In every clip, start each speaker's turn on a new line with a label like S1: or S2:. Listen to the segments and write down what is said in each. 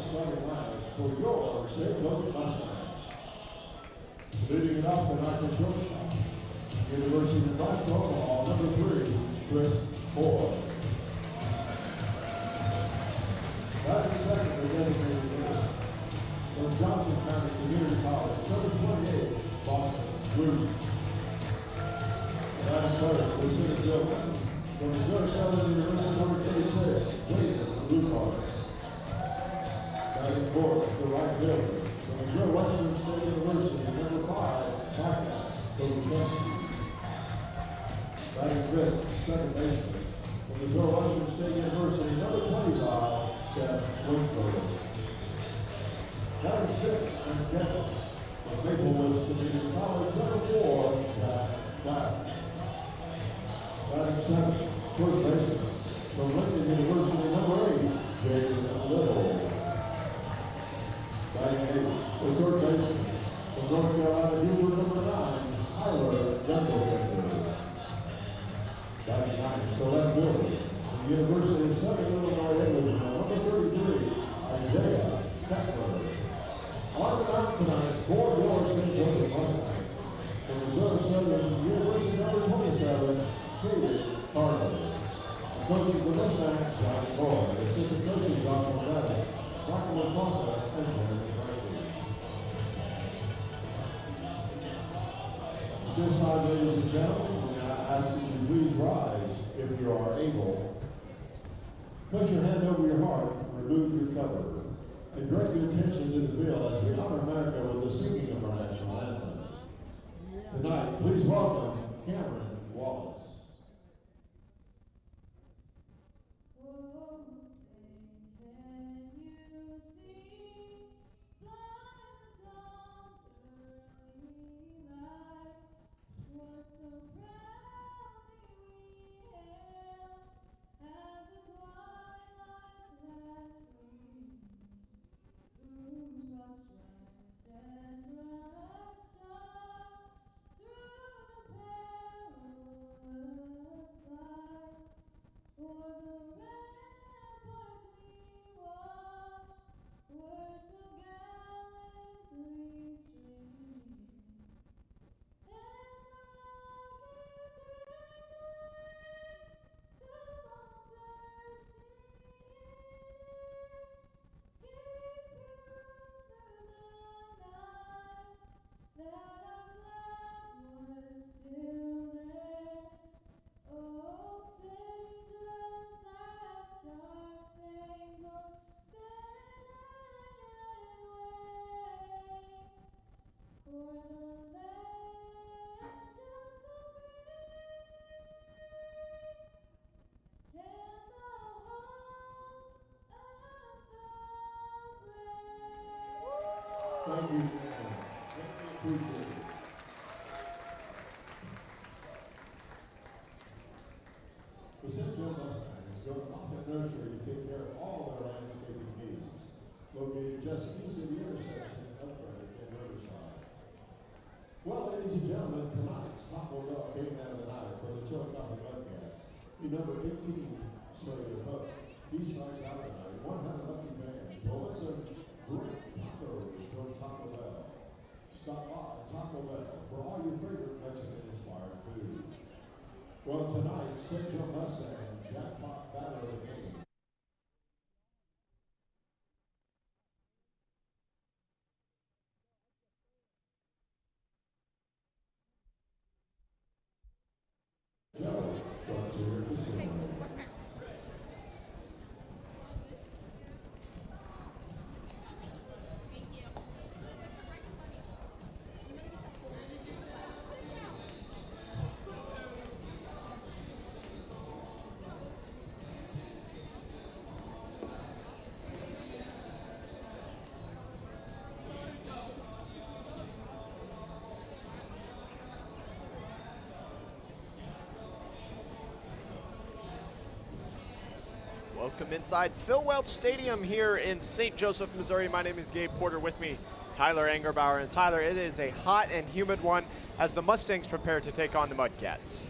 S1: starting lineup for your St. Joseph Mustangs. Leading it off tonight is shortstop, University of Nebraska, Omaha, number 3, Chris Moore. Batting second, the designated hitter from Johnson County Community College, number 28, Boston Blue. Batting third, the center fielder from Missouri Southern University, number 36, Jaden Blue. Batting fourth, the right fielder from Missouri Western State University, number 5, Mudcats, Chillicothe. Batting fifth, second baseman from Missouri Western State University, number 25, Seth Winkler. Batting sixth, and catcher from Maplewood Community College, number 4, Jack Black. Batting seventh, first baseman from Lincoln University, number 8, Jaden Little. Batting eighth, the third baseman from North Carolina, number 9, Tyler Tenderloins. Batting ninth, the left fielder from the University of Southern Illinois, number 33, Isaiah Keckler. On the mound tonight for your St. Joseph Mustangs, from Missouri Southern University, number 27, David Carter. Coaching the Mustangs, Johnny Boyd. Assistant coaches, Dr. Maddox, Dr. McConaughey, and Jeremy Franklin. At this time, ladies and gentlemen, I ask that you please rise if you are able. Put your hand over your heart, remove your cover, and direct your attention to the field as we honor America with the singing of our national anthem. Tonight, please welcome Cameron Wallace. Thank you. Appreciate it. The St. Joseph Mustangs go to Moffitt Nursery to take care of all their landscaping needs. Located just east of the intersection of Upgrade and Riverside. Well, ladies and gentlemen, tonight's Taco Bell game man of the night for the Chillicothe Mudcats. The number 18, Slater Hook. He strikes out tonight. 100 lucky fans. Well, it's a great tacos from Taco Bell. Stop by Taco Bell for all your favorite Mexican-inspired food. Well, tonight, St. Joseph Mustangs jackpot batter of the game. Joe, Frontier Casino.
S2: Welcome inside Phil Welch Stadium here in St. Joseph, Missouri. My name is Gabe Porter. With me, Tyler Angerbauer. And Tyler, it is a hot and humid one as the Mustangs prepare to take on the Mudcats.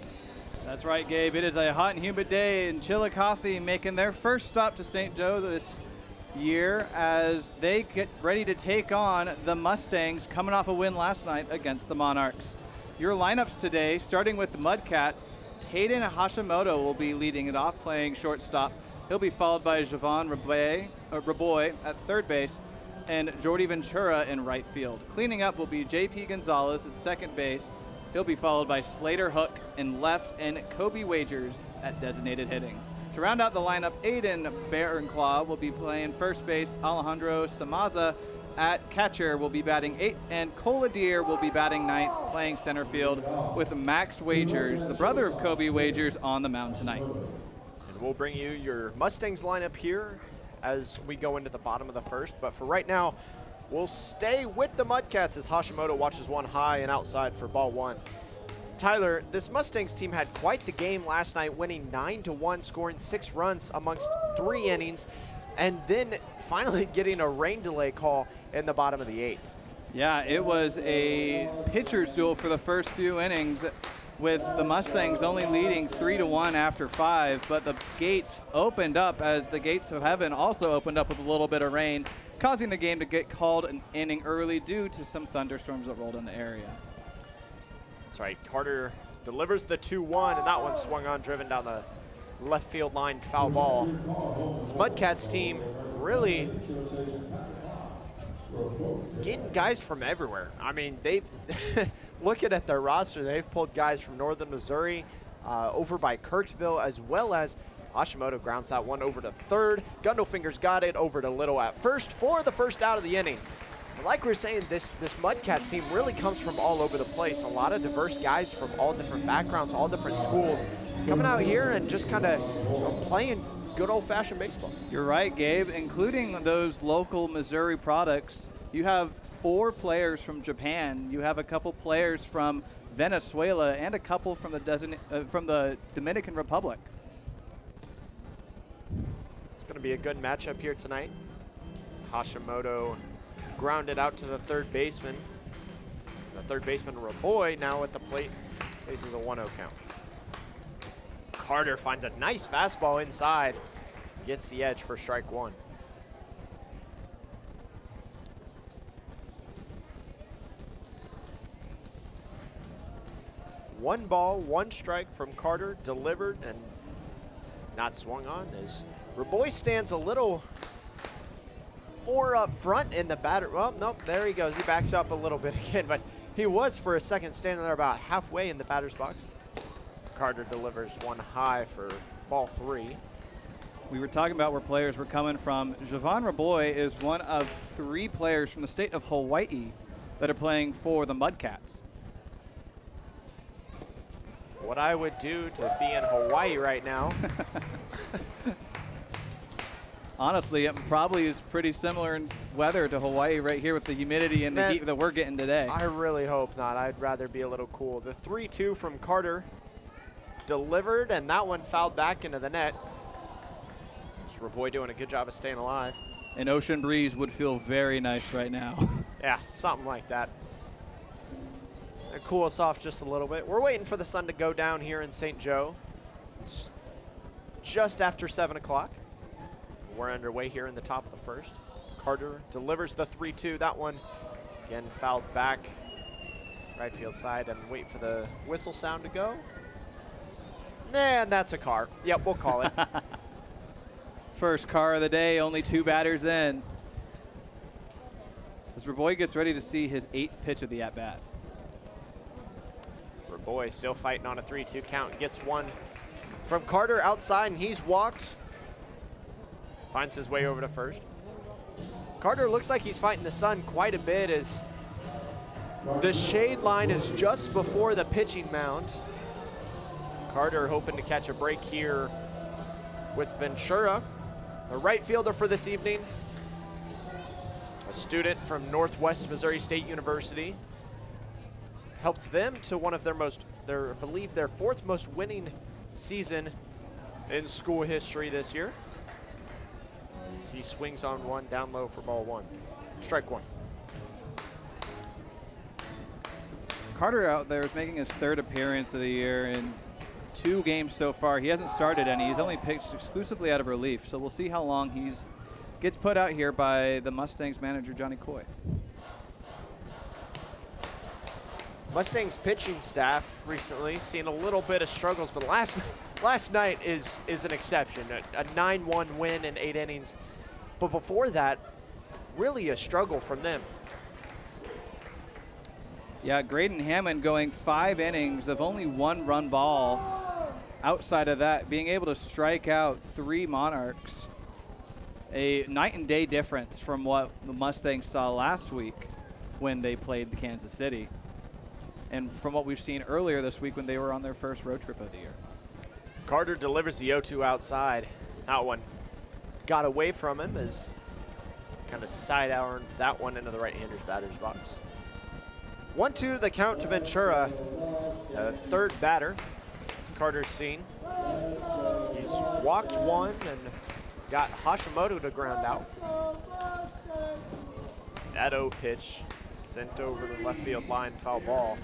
S3: That's right, Gabe. It is a hot and humid day in Chillicothe, making their first stop to St. Joe this year as they get ready to take on the Mustangs coming off a win last night against the Monarchs. Your lineups today, starting with the Mudcats, Hayden Hashimoto will be leading it off, playing shortstop. He'll be followed by Javon Raboy at third base and Jordy Ventura in right field. Cleaning up will be JP Gonzalez at second base. He'll be followed by Slater Hook in left and Kobe Wagers at designated hitting. To round out the lineup, Aiden Bearenclaw will be playing first base. Alejandro Samaza at catcher will be batting 8th, and Coladeer will be batting 9th, playing center field with Max Wagers, the brother of Kobe Wagers, on the mound tonight.
S2: And we'll bring you your Mustangs lineup here as we go into the bottom of the first. But for right now, we'll stay with the Mudcats as Hashimoto watches one high and outside for ball 1. Tyler, this Mustangs team had quite the game last night, winning 9-1, scoring 6 runs amongst 3 innings, and then finally getting a rain delay call in the bottom of the 8th.
S3: Yeah, it was a pitcher's duel for the first few innings, with the Mustangs only leading 3-1 after 5, but the gates opened up as the gates of heaven also opened up with a little bit of rain, causing the game to get called an inning early due to some thunderstorms that rolled in the area.
S2: That's right, Carter delivers the 2-1, and that one swung on, driven down the left field line, foul ball. This Mudcats team really getting guys from everywhere. I mean, they've, looking at their roster, they've pulled guys from northern Missouri, over by Kirksville, as well as Hashimoto grounds that one over to third. Gundelfinger's got it over to Little at first for the first out of the inning. Like we're saying, this Mudcats team really comes from all over the place. A lot of diverse guys from all different backgrounds, all different schools, coming out here and just kind of playing good old-fashioned baseball.
S3: You're right, Gabe. Including those local Missouri products, you have 4 players from Japan. You have a couple players from Venezuela and a couple from the Dominican Republic.
S2: It's going to be a good matchup here tonight. Hashimoto grounded out to the third baseman. The third baseman, Raboy, now at the plate, faces a 1-0 count. Carter finds a nice fastball inside, gets the edge for strike 1. One ball, 1 strike from Carter, delivered and not swung on as Raboy stands a little more up front in the batter. Well, nope, there he goes. He backs up a little bit again, but he was for a second standing there about halfway in the batter's box. Carter delivers one high for ball 3.
S3: We were talking about where players were coming from. Javon Raboy is one of 3 players from the state of Hawaii that are playing for the Mudcats.
S2: What I would do to be in Hawaii right now.
S3: Honestly, it probably is pretty similar in weather to Hawaii right here with the humidity and the heat that we're getting today.
S2: I really hope not. I'd rather be a little cool. The 3-2 from Carter delivered, and that one fouled back into the net. Just Raboy doing a good job of staying alive.
S3: An ocean breeze would feel very nice right now.
S2: Yeah, something like that. And cool us off just a little bit. We're waiting for the sun to go down here in St. Joe. It's just after 7 o'clock. We're underway here in the top of the first. Carter delivers the 3-2. That one, again, fouled back right field side, and wait for the whistle sound to go. And that's a car. Yep, we'll call it.
S3: First car of the day, only 2 batters in. As Raboy gets ready to see his 8th pitch of the at-bat.
S2: Raboy still fighting on a 3-2 count. Gets one from Carter outside, and he's walked. Finds his way over to first. Carter looks like he's fighting the sun quite a bit as the shade line is just before the pitching mound. Carter hoping to catch a break here with Ventura, the right fielder for this evening. A student from Northwest Missouri State University. Helped them to one of I believe their 4th most winning season in school history this year. As he swings on one down low for ball 1. Strike 1.
S3: Carter out there is making his 3rd appearance of the year in 2 games so far. He hasn't started any. He's only pitched exclusively out of relief, so we'll see how long he's gets put out here by the Mustangs manager, Johnny Coy.
S2: Mustangs pitching staff recently seen a little bit of struggles, but last night is an exception. A 9-1 win in 8 innings. But before that, really a struggle from them.
S3: Yeah, Graydon Hammond going 5 innings of only 1 run ball. Outside of that, being able to strike out 3 Monarchs. A night and day difference from what the Mustangs saw last week when they played the Kansas City. And from what we've seen earlier this week when they were on their first road trip of the year.
S2: Carter delivers the 0-2 outside. That one got away from him as kind of side-armed that one into the right-hander's batter's box. 1-2 the count to Ventura, third batter. Carter's seen. He's walked 1 and got Hashimoto to ground out. That 0 pitch sent over the left field line, foul ball.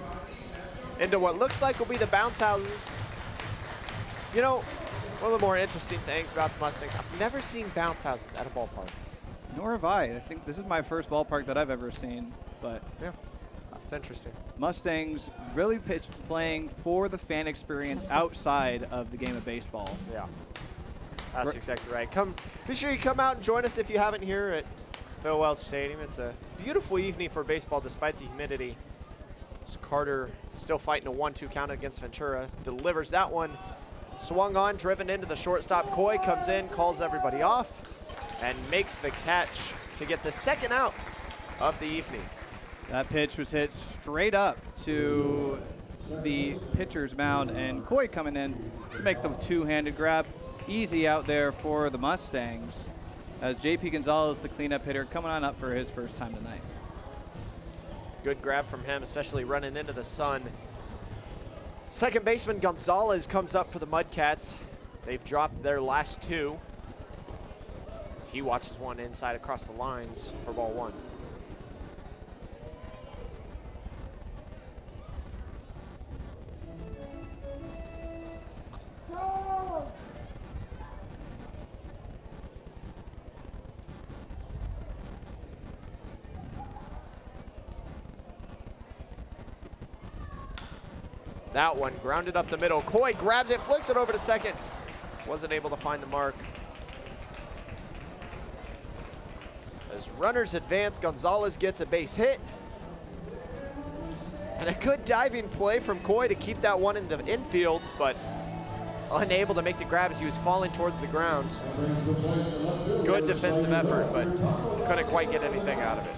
S2: Into what looks like will be the bounce houses. You know, one of the more interesting things about the Mustangs, I've never seen bounce houses at a ballpark.
S3: Nor have I. I think this is my first ballpark that I've ever seen, but
S2: yeah, it's interesting.
S3: Mustangs really playing for the fan experience outside of the game of baseball.
S2: Yeah, that's exactly right. Be sure you come out and join us if you haven't here at Phil Welch Stadium. It's a beautiful evening for baseball despite the humidity. So Carter still fighting a 1-2 count against Ventura. Delivers that one. Swung on, driven into the shortstop. Coy comes in, calls everybody off, and makes the catch to get the second out of the evening.
S3: That pitch was hit straight up to the pitcher's mound, and Coy coming in to make the two-handed grab. Easy out there for the Mustangs, as J.P. Gonzalez, the cleanup hitter, coming on up for his first time tonight.
S2: Good grab from him, especially running into the sun. Second baseman Gonzalez comes up for the Mudcats. They've dropped their last 2. As he watches one inside across the lines for ball 1. That one grounded up the middle. Coy grabs it, flicks it over to second. Wasn't able to find the mark. As runners advance, Gonzalez gets a base hit. And a good diving play from Coy to keep that one in the infield, but unable to make the grab as he was falling towards the ground. Good defensive effort, but couldn't quite get anything out of it.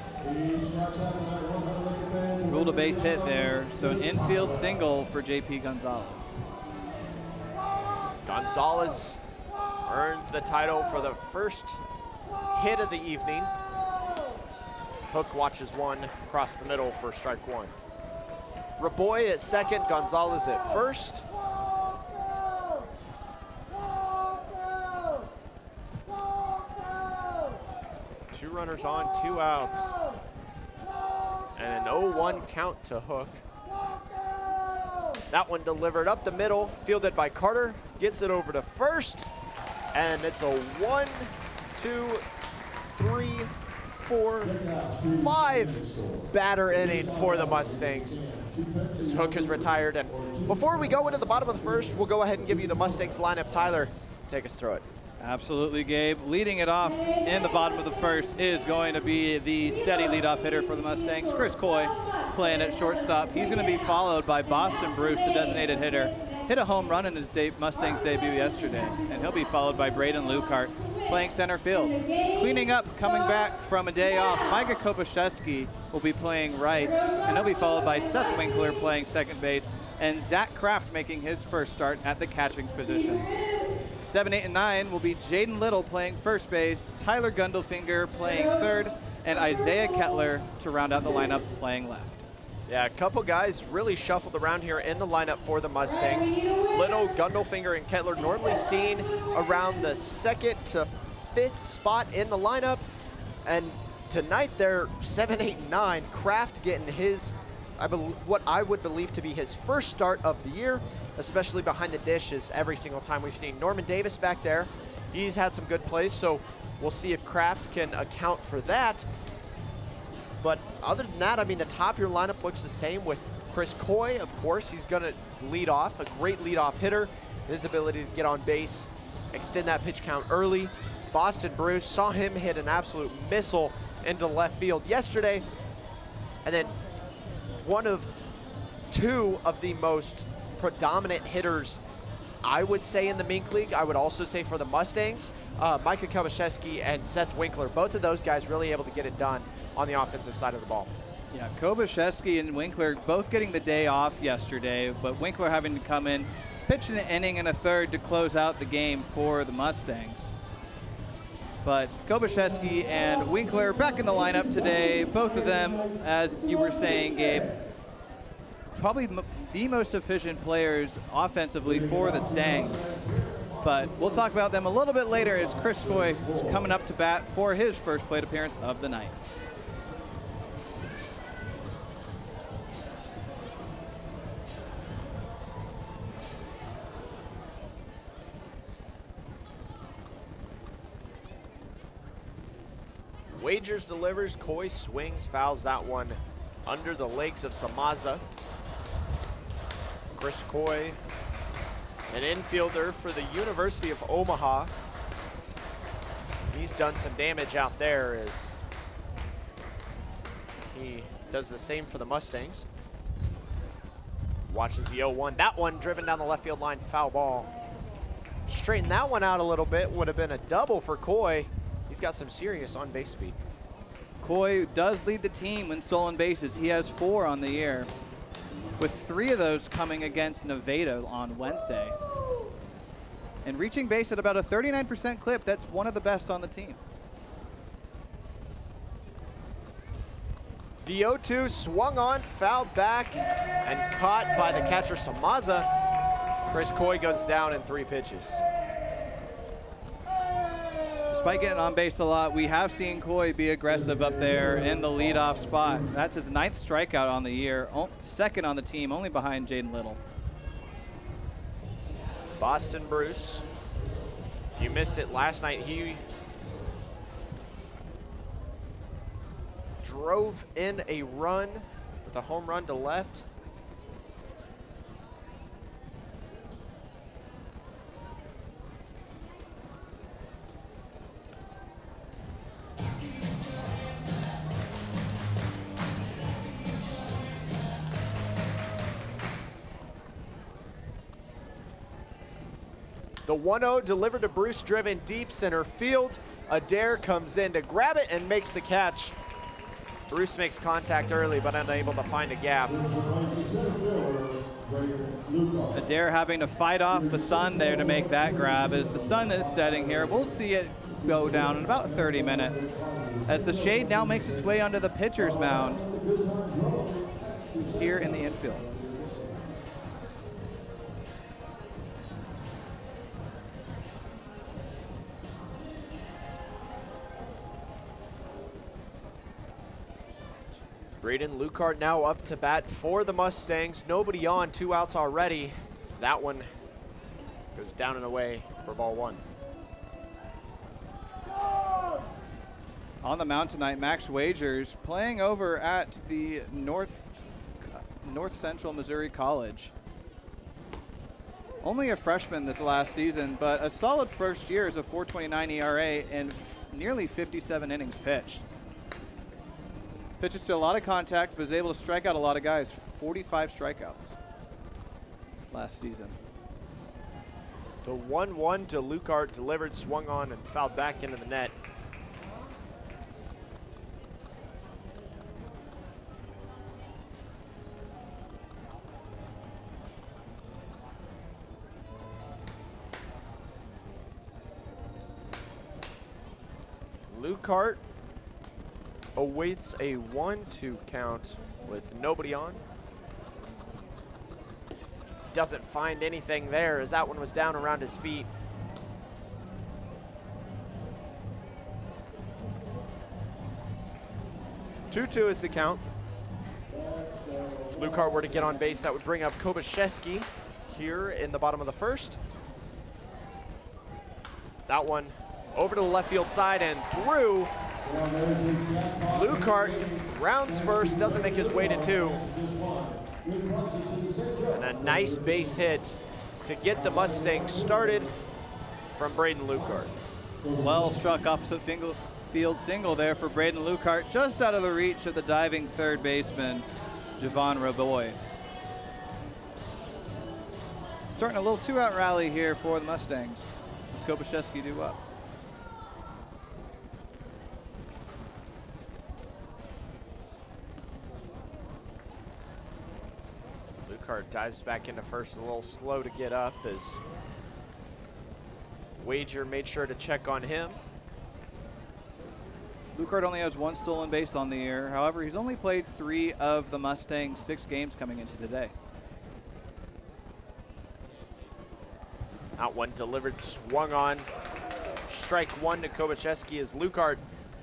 S3: Ruled a base hit there, so an infield single for J.P. Gonzalez.
S2: Gonzalez earns the title for the first hit of the evening. Hook watches one across the middle for strike 1. Raboy at second, Gonzalez at first. Two runners on, 2 outs. And an 0-1 count to Hook. That one delivered up the middle, fielded by Carter, gets it over to first, and it's a 1, 2, 3, 4, 5 batter inning for the Mustangs. This Hook is retired, and before we go into the bottom of the first, we'll go ahead and give you the Mustangs lineup. Tyler, take us through it.
S3: Absolutely, Gabe. Leading it off in the bottom of the first is going to be the steady leadoff hitter for the Mustangs, Chris Coy, playing at shortstop. He's going to be followed by Boston Bruce, the designated hitter. Hit a home run in his Mustangs debut yesterday, and he'll be followed by Braden Lukart, playing center field. Cleaning up, coming back from a day off, Micah Kopaszewski will be playing right, and he'll be followed by Seth Winkler playing second base, and Zach Kraft making his first start at the catching position. 7, 8, and 9 will be Jaden Little playing first base, Tyler Gundelfinger playing third, and Isaiah Kettler to round out the lineup playing left.
S2: Yeah, a couple guys really shuffled around here in the lineup for the Mustangs. Little, Gundelfinger, and Kettler normally seen around the 2nd to 5th spot in the lineup. And tonight they're 7, 8, and 9. Kraft getting his, what I would believe to be his first start of the year, especially behind the dish, as every single time we've seen Norman Davis back there. He's had some good plays, so We'll see if Kraft can account for that. But other than that, I mean, the top of your lineup looks the same with Chris Coy. Of course, he's going to lead off, a great leadoff hitter. His ability to get on base, extend that pitch count early. Boston Bruce, saw him hit an absolute missile into left field yesterday. And then one of two of the most predominant hitters, I would say, in the Mink League. I would also say for the Mustangs, Micah Kobaczewski and Seth Winkler, both of those guys really able to get it done on the offensive side of the ball.
S3: Yeah, Kobaczewski and Winkler both getting the day off yesterday, but Winkler having to come in, pitch an inning and a third to close out the game for the Mustangs. But Kobaczewski and Winkler back in the lineup today. Both of them, as you were saying, Gabe, probably the most efficient players offensively for the Stangs. But we'll talk about them a little bit later as Chris Coy is coming up to bat for his first plate appearance of the night.
S2: Wagers delivers, Coy swings, fouls that one under the legs of Samaza. Chris Coy, an infielder for the University of Omaha. He's done some damage out there as he does the same for the Mustangs. Watches the 0-1. That one driven down the left field line, foul ball. Straighten that one out a little bit, would have been a double for Coy. He's got some serious on-base speed.
S3: Coy does lead the team in stolen bases. He has 4 on the year, with 3 of those coming against Nevada on Wednesday. And reaching base at about a 39% clip, that's one of the best on the team.
S2: The 0-2 swung on, fouled back, and caught by the catcher Samaza. Chris Coy goes down in 3 pitches.
S3: Despite getting on base a lot, we have seen Coy be aggressive up there in the leadoff spot. That's his 9th strikeout on the year, 2nd on the team, only behind Jaden Little.
S2: Boston Bruce, if you missed it last night, he drove in a run with a home run to left. The 1-0 delivered to Bruce, driven deep center field. Adair comes in to grab it and makes the catch. Bruce makes contact early, but unable to find a gap.
S3: Adair having to fight off the sun there to make that grab as the sun is setting here. We'll see it go down in about 30 minutes as the shade now makes its way onto the pitcher's mound here in the infield.
S2: Braden Lucart now up to bat for the Mustangs. Nobody on, 2 outs already. So that one goes down and away for ball 1.
S3: On the mound tonight, Max Wagers playing over at the North Central Missouri College. Only a freshman this last season, but a solid first year as a 4.29 ERA and nearly 57 innings pitched. Pitches to a lot of contact, but was able to strike out a lot of guys. 45 strikeouts last season.
S2: The 1-1 to Lucart, delivered, swung on, and fouled back into the net. Lucart awaits a 1-2 count with nobody on. Doesn't find anything there as that one was down around his feet. Two-two is the count. If Lucart were to get on base, that would bring up Kobaczewski here in the bottom of the first. That one over to the left field side and through. Lukart rounds first, doesn't make his way to 2. And a nice base hit to get the Mustangs started from Braden Lukart.
S3: Well struck opposite field single there for Braden Lukart, just out of the reach of the diving third baseman, Javon Raboy. Starting a little 2-out rally here for the Mustangs. Kobaczewski due up.
S2: Lukart dives back into first, a little slow to get up as Wager made sure to check on him.
S3: Lukart only has 1 stolen base on the year. However, he's only played 3 of the Mustangs' 6 games coming into today.
S2: Out one delivered, swung on. Strike 1 to Kobaczewski as Lukart,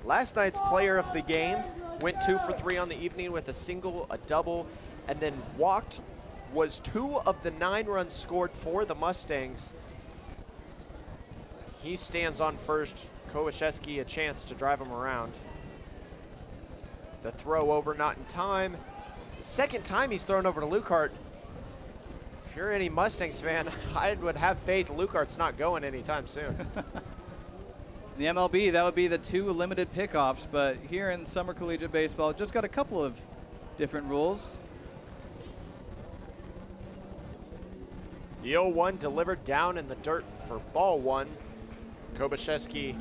S2: last night's player of the game, went 2 for 3 on the evening with a single, a double, and then walked, was 2 of the 9 runs scored for the Mustangs. He stands on first. Kobaczewski a chance to drive him around. The throw over, not in time. The second time he's thrown over to Lukart. If you're any Mustangs fan, I would have faith Lukart's not going anytime soon.
S3: In the MLB, that would be the 2 limited pickoffs, but here in summer collegiate baseball, just got a couple of different rules.
S2: The 0-1 delivered down in the dirt for ball 1. Kobaczewski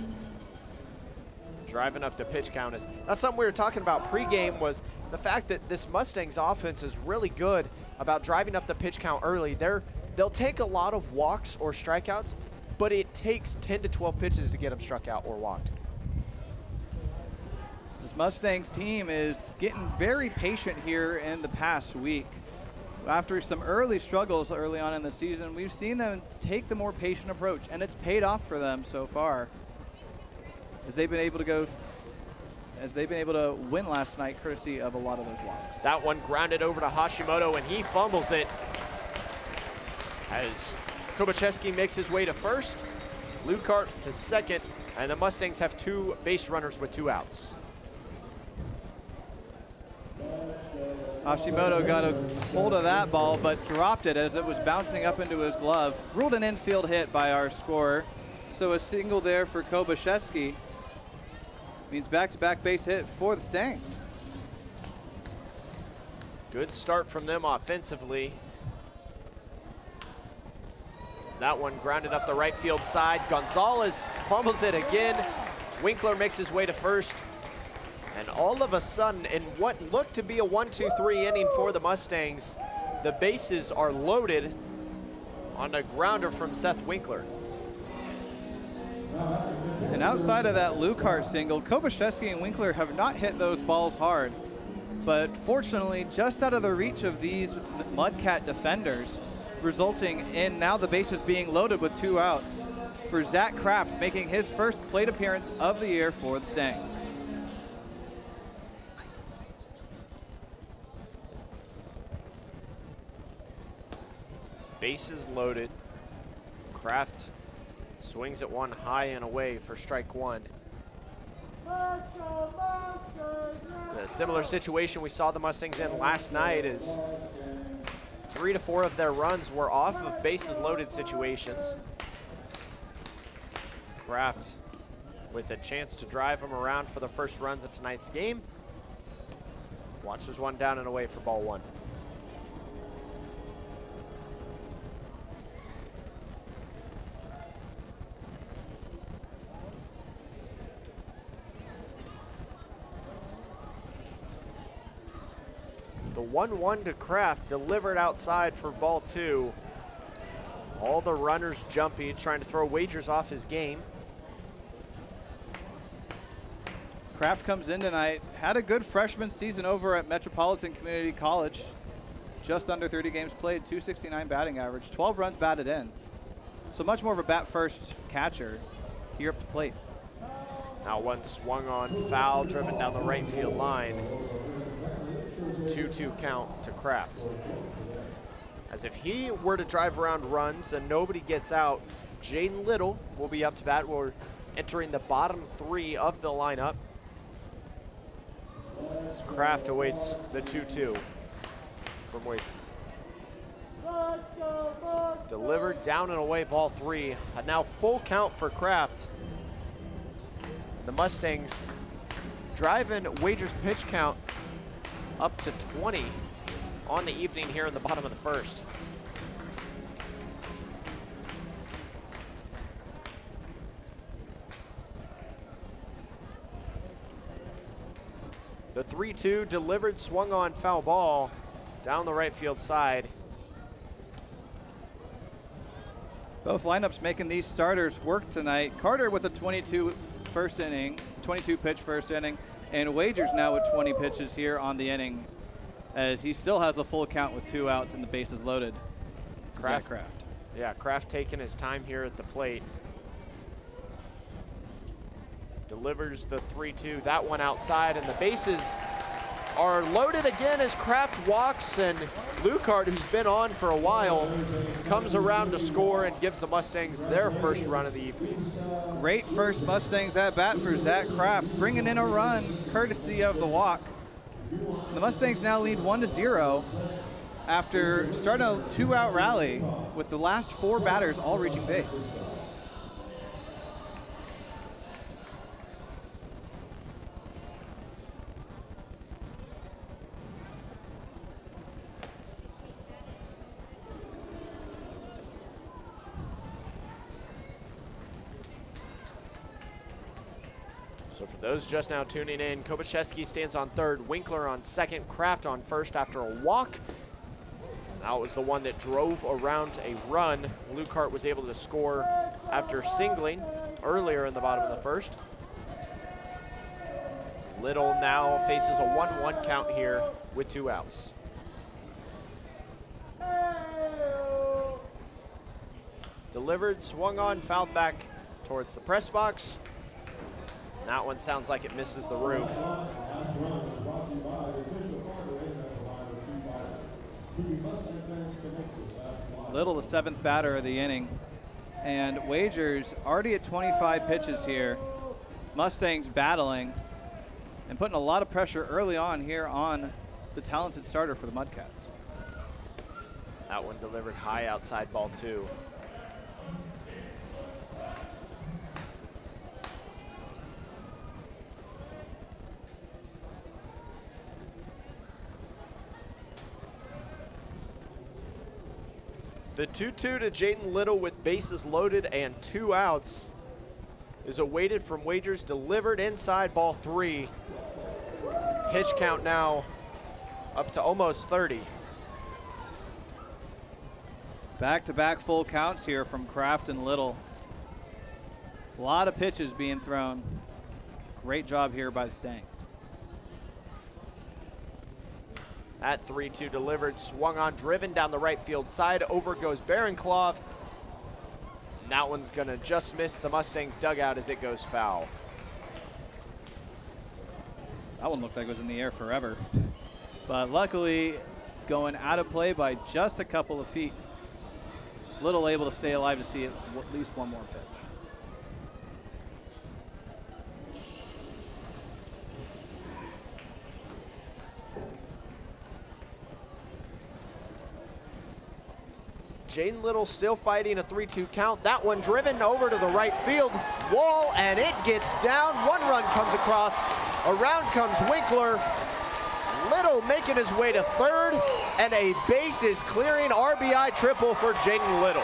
S2: driving up the pitch count. That's something we were talking about pregame, was the fact that this Mustangs offense is really good about driving up the pitch count early. They'll take a lot of walks or strikeouts, but it takes 10 to 12 pitches to get them struck out or walked.
S3: This Mustangs team is getting very patient here in the past week. After some early struggles early on in the season, we've seen them take the more patient approach, and it's paid off for them so far, as they've been able to win last night courtesy of a lot of those walks.
S2: That one grounded over to Hashimoto, and he fumbles it as Kobaczewski makes his way to first, Lukart to second, and the Mustangs have 2 base runners with 2 outs.
S3: Hashimoto got a hold of that ball, but dropped it as it was bouncing up into his glove. Ruled an infield hit by our scorer. So a single there for Kobaczewski means back-to-back base hit for the Stangs.
S2: Good start from them offensively. As that one grounded up the right field side. Gonzalez fumbles it again. Winkler makes his way to first. And all of a sudden, in what looked to be a 1-2-3 inning for the Mustangs, the bases are loaded on a grounder from Seth Winkler.
S3: And outside of that Lukart single, Kobaczewski and Winkler have not hit those balls hard. But fortunately, just out of the reach of these Mudcat defenders, resulting in now the bases being loaded with 2 outs for Zach Kraft, making his first plate appearance of the year for the Stangs.
S2: Bases loaded. Kraft swings at one high and away for strike 1. A similar situation we saw the Mustangs in last night is 3 to 4 of their runs were off of bases loaded situations. Kraft with a chance to drive them around for the first runs of tonight's game. Watches one down and away for ball 1. The 1-1 to Kraft delivered outside for ball 2. All the runners jumpy, trying to throw Wagers off his game.
S3: Kraft comes in tonight, had a good freshman season over at Metropolitan Community College. Just under 30 games played, 269 batting average, 12 runs batted in. So much more of a bat-first catcher here up the plate.
S2: Now one swung on, foul, driven down the right field line. 2-2 count to Kraft. As if he were to drive around runs and nobody gets out, Jaden Little will be up to bat. We're entering the bottom 3 of the lineup. As Kraft awaits the 2-2 from Wade. Delivered down and away, ball 3. A now full count for Kraft. The Mustangs driving Wager's pitch count up to 20 on the evening here in the bottom of the first. The 3-2 delivered, swung on, foul ball down the right field side.
S3: Both lineups making these starters work tonight. Carter with a 22 pitch first inning, and Wagers now with 20 pitches here on the inning, as he still has a full count with 2 outs and the bases loaded.
S2: Kraft.
S3: Yeah,
S2: Kraft taking his time here at the plate. Delivers the 3-2, that one outside, and the bases are loaded again as Kraft walks, and Lucart, who's been on for a while, comes around to score and gives the Mustangs their first run of the evening.
S3: Great first Mustangs at bat for Zach Kraft, bringing in a run courtesy of the walk. The Mustangs now lead 1-0 after starting a 2-out rally with the last 4 batters all reaching base.
S2: So for those just now tuning in, Kobaczewski stands on third, Winkler on second, Kraft on first after a walk. That was the one that drove around a run. Lucart was able to score after singling earlier in the bottom of the first. Little now faces a 1-1 count here with 2 outs. Delivered, swung on, fouled back towards the press box. That one sounds like it misses the roof.
S3: Little, the 7th batter of the inning. And Wagers already at 25 pitches here. Mustangs battling and putting a lot of pressure early on here on the talented starter for the Mudcats.
S2: That one delivered high outside, ball 2. The 2-2 to Jaden Little with bases loaded and 2 outs is awaited from Wagers, delivered inside, ball 3. Pitch count now up to almost 30.
S3: Back-to-back full counts here from Kraft and Little. A lot of pitches being thrown. Great job here by the Stangs.
S2: That 3-2 delivered, swung on, driven down the right field side. Over goes Barenclaw. And that one's gonna just miss the Mustangs dugout as it goes foul.
S3: That one looked like it was in the air forever. But luckily, going out of play by just a couple of feet. Little able to stay alive to see at least one more pitch.
S2: Jaden Little still fighting a 3-2 count. That one driven over to the right field wall, and it gets down. 1 run comes across. Around comes Winkler. Little making his way to third, and a bases clearing RBI triple for Jaden Little.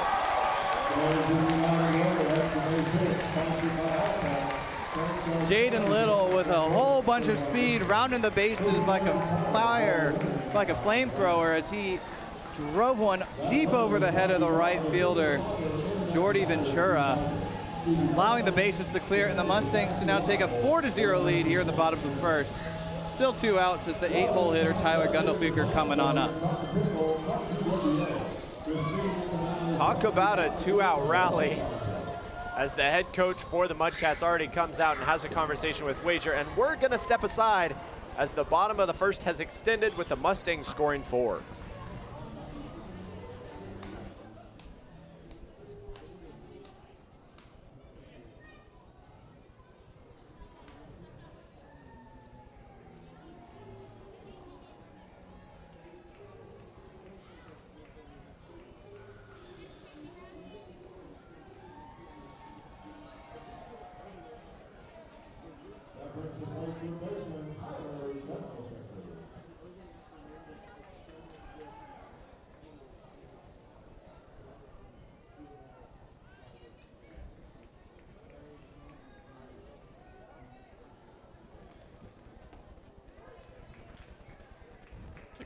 S3: Jaden Little with a whole bunch of speed, rounding the bases like a flamethrower, as he drove one deep over the head of the right fielder, Jordy Ventura, allowing the bases to clear and the Mustangs to now take a 4-0 lead here in the bottom of the first. Still 2 outs as the 8-hole hitter Tyler Gundelfinger coming on up.
S2: Talk about a 2-out rally as the head coach for the Mudcats already comes out and has a conversation with Wager, and we're gonna step aside as the bottom of the first has extended with the Mustangs scoring 4.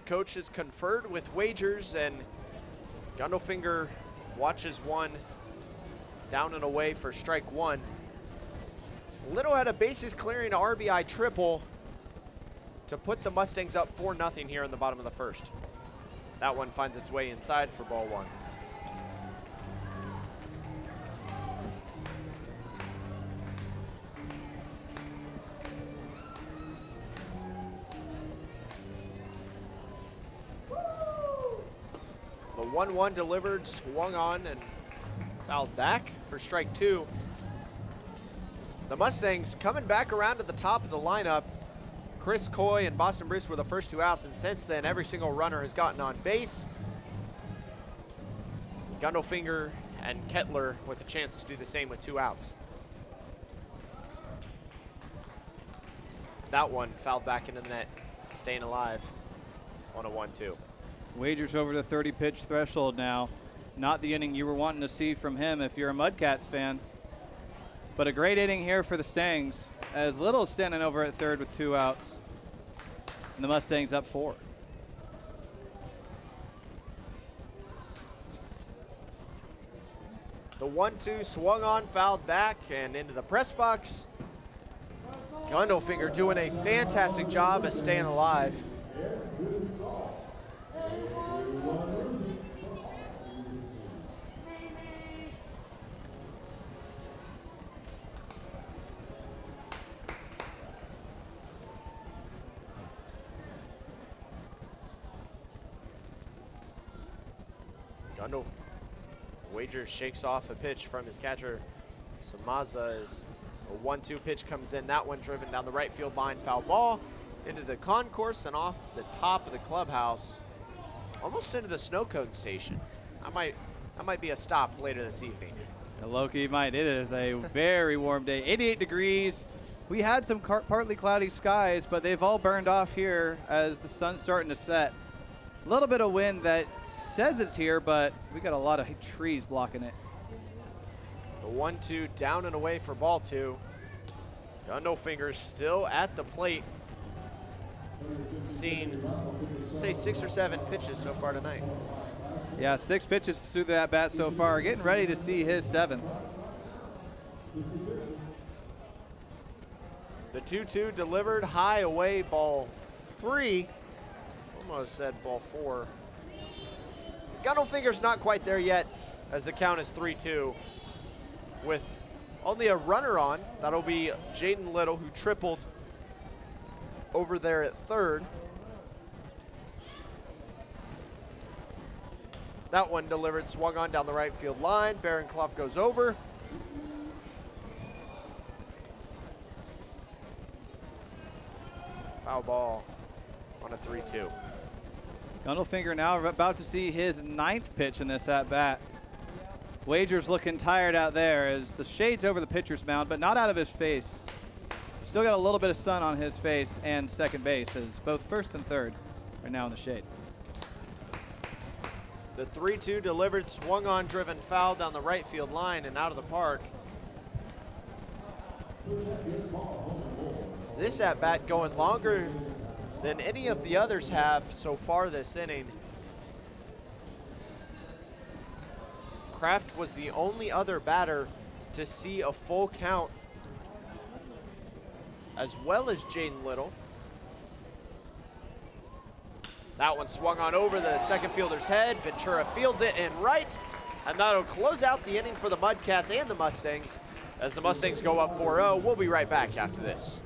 S2: head coach has conferred with Wagers, and Gundelfinger watches one down and away for strike one. Little had a bases clearing RBI triple to put the Mustangs up 4-0 here in the bottom of the first. That one finds its way inside for ball one. The 1-1 delivered, swung on, and fouled back for strike two. The Mustangs coming back around to the top of the lineup. Chris Coy and Boston Bruce were the first two outs, and since then, every single runner has gotten on base. Gundelfinger and Kettler with a chance to do the same with two outs. That one fouled back into the net, staying alive on a 1-2.
S3: Wagers over the 30 pitch threshold now. Not the inning you were wanting to see from him if you're a Mudcats fan. But a great inning here for the Stangs, as Little's standing over at third with two outs. And the Mustangs up 4.
S2: The 1-2 swung on, fouled back, and into the press box. Gundelfinger doing a fantastic job of staying alive. Wagers shakes off a pitch from his catcher. Samaza is a 1-2 pitch comes in. That one driven down the right field line, foul ball into the concourse and off the top of the clubhouse, almost into the snow cone station. That might be a stop later this evening.
S3: Yeah, Loki might. It is a very warm day, 88 degrees. We had some partly cloudy skies, but they've all burned off here as the sun's starting to set. A little bit of wind that says it's here, but we got a lot of trees blocking it.
S2: The 1-2 down and away for ball two. Gundelfinger still at the plate. Seen, say, 6 or 7 pitches so far tonight.
S3: Yeah, 6 pitches through that bat so far. Getting ready to see his 7th.
S2: The 2-2 delivered high away, ball 3. Almost said ball 4. Gundelfinger's not quite there yet, as the count is 3-2. With only a runner on, that'll be Jaden Little, who tripled over there at third. That one delivered, swung on down the right field line. Baron Clough goes over. Foul ball on a 3-2.
S3: Gundelfinger now about to see his 9th pitch in this at-bat. Wagers looking tired out there as the shade's over the pitcher's mound, but not out of his face. Still got a little bit of sun on his face and second base, as both first and third are now in the shade.
S2: The 3-2 delivered, swung on, driven foul down the right field line and out of the park. This at-bat going longer than any of the others have so far this inning. Kraft was the only other batter to see a full count, as well as Jaden Little. That one swung on over the second fielder's head. Ventura fields it in right, and that'll close out the inning for the Mudcats and the Mustangs. As the Mustangs go up 4-0, we'll be right back after this.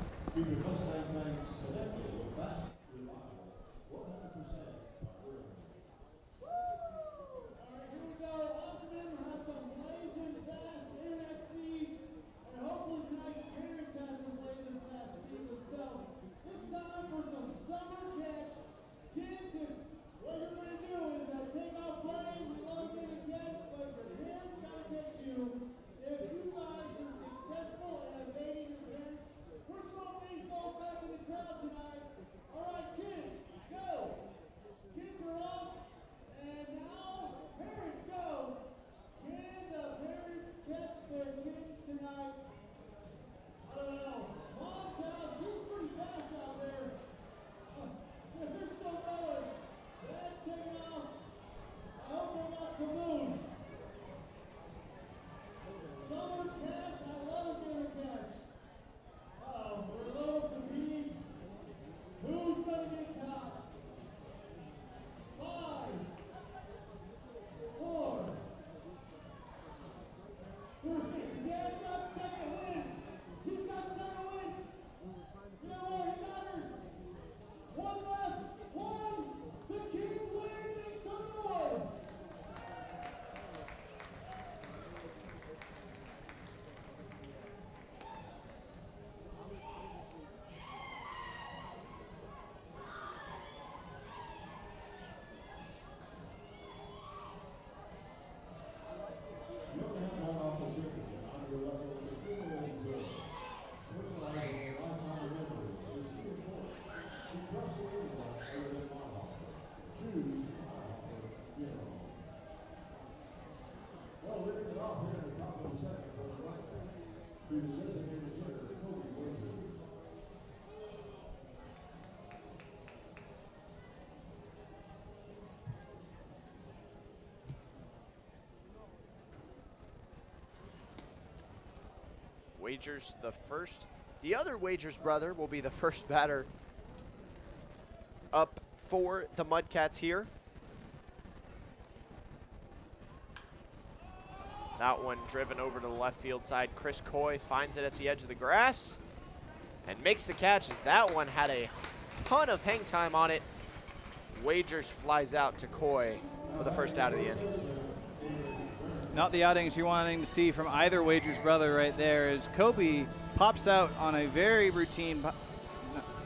S1: other than Bonhoeffer. Choose Bonhoeffer, Well, leading it off here in the top of the second for the right back. He's the designated hitter, Kobe Wagers.
S2: Wagers the other Wagers brother will be the first batter up for the Mudcats here. That one driven over to the left field side. Chris Coy finds it at the edge of the grass and makes the catch as that one had a ton of hang time on it. Wagers flies out to Coy for the first out of the inning.
S3: Not the outings you're wanting to see from either Wagers brother right there, as Kobe pops out on a very routine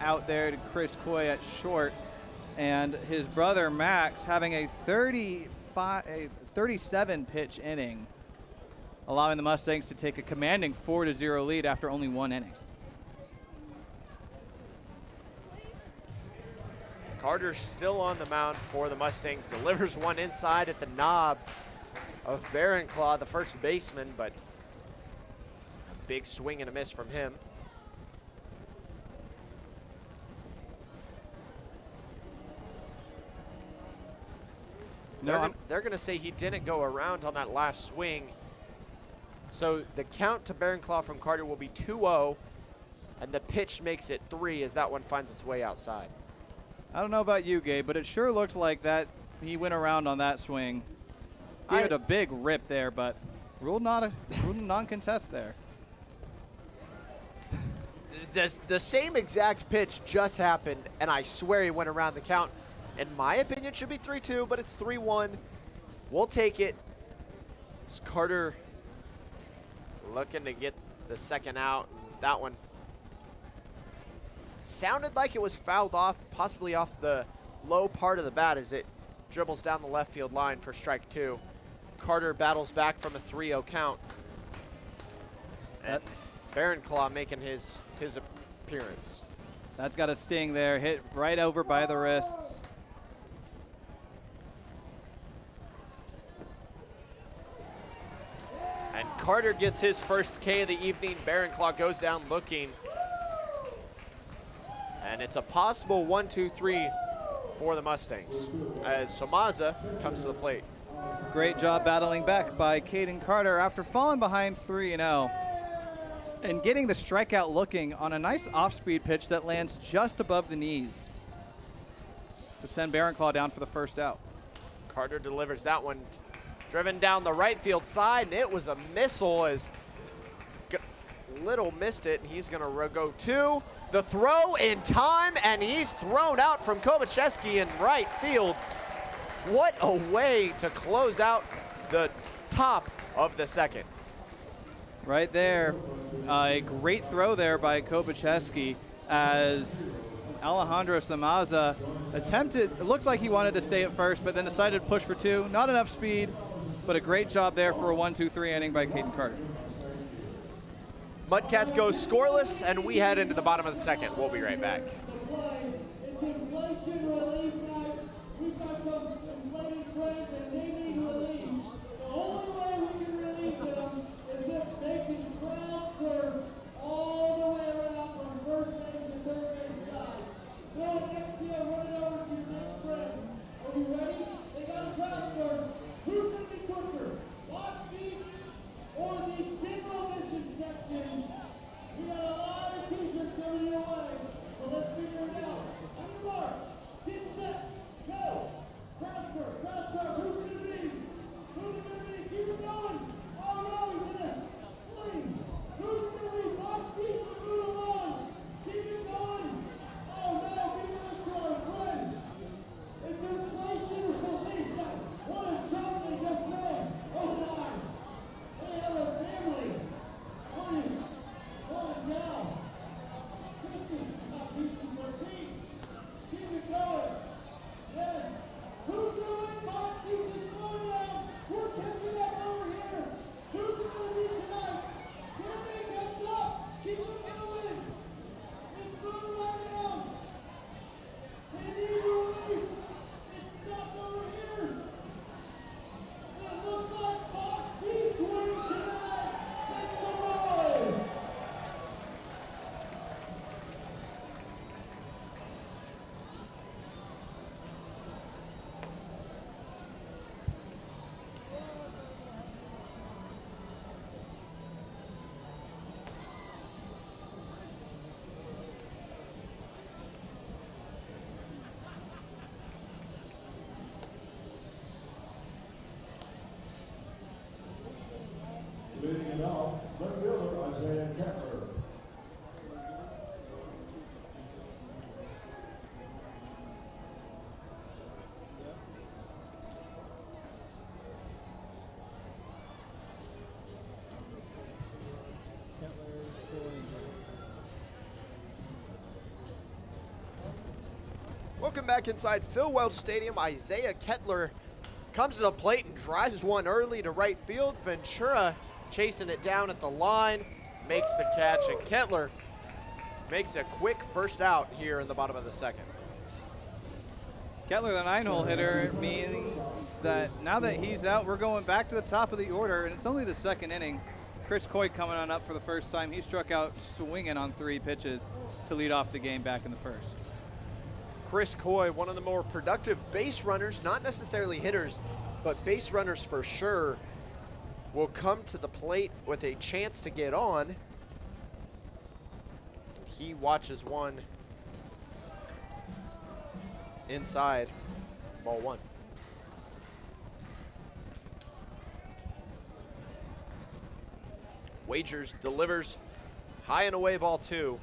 S3: out there to Chris Coy at short, and his brother Max having a 37 pitch inning, allowing the Mustangs to take a commanding 4-0 lead after only one inning.
S2: Carter's still on the mound for the Mustangs, delivers one inside at the knob of Barronclaw, the first baseman, but a big swing and a miss from him. They're going to say he didn't go around on that last swing. So the count to Barronclaw from Carter will be 2-0, and the pitch makes it 3 as that one finds its way outside.
S3: I don't know about you, Gabe, but it sure looked like that he went around on that swing. Gave it a big rip there, but ruled non-contest there.
S2: The same exact pitch just happened, and I swear he went around the count. In my opinion, it should be 3-2, but it's 3-1. We'll take it. It's Carter looking to get the second out. That one sounded like it was fouled off, possibly off the low part of the bat as it dribbles down the left field line for strike 2. Carter battles back from a 3-0 count. And Barronclaw making his appearance.
S3: That's got a sting there, hit right over by the wrists.
S2: And Carter gets his first K of the evening. Barronclaw goes down looking. And it's a possible 1-2-3 for the Mustangs as Somaza comes to the plate.
S3: Great job battling back by Caden Carter after falling behind 3-0 and getting the strikeout looking on a nice off-speed pitch that lands just above the knees to send Barronclaw down for the first out.
S2: Carter delivers that one, driven down the right field side, and it was a missile as Little missed it, and he's gonna go to the throw in time, and he's thrown out from Kobacheski in right field. What a way to close out the top of the second.
S3: Right there, a great throw there by Kobacheski as Alejandro Somaza attempted, it looked like he wanted to stay at first, but then decided to push for 2. Not enough speed, but a great job there for a 1-2-3 inning by Caden Carter.
S2: Mudcats go scoreless, and we head into the bottom of the second. We'll be right back.
S4: It's inflation relief night. We've got some inflated friends and they need relief. The only way we can relieve them is if they can crowd surf all the way around from first base and third base side. So next year, run it over to your next friend. Are you ready? They got a crowd surf. Who's going to be quicker? Box seats or the general admission section? We got a lot of t-shirts coming your way. So let's figure
S2: Welcome back inside Phil Welch Stadium. Isaiah Kettler comes to the plate and drives one early to right field. Ventura chasing it down at the line, makes the catch, and Kettler makes a quick first out here in the bottom of the second.
S3: Kettler, the 9-hole hitter, means that now that he's out, we're going back to the top of the order, and it's only the second inning. Chris Coy coming on up for the first time. He struck out swinging on 3 pitches to lead off the game back in the first.
S2: Chris Coy, one of the more productive base runners, not necessarily hitters, but base runners for sure, will come to the plate with a chance to get on. He watches one inside, ball 1. Wagers delivers high and away, ball 2.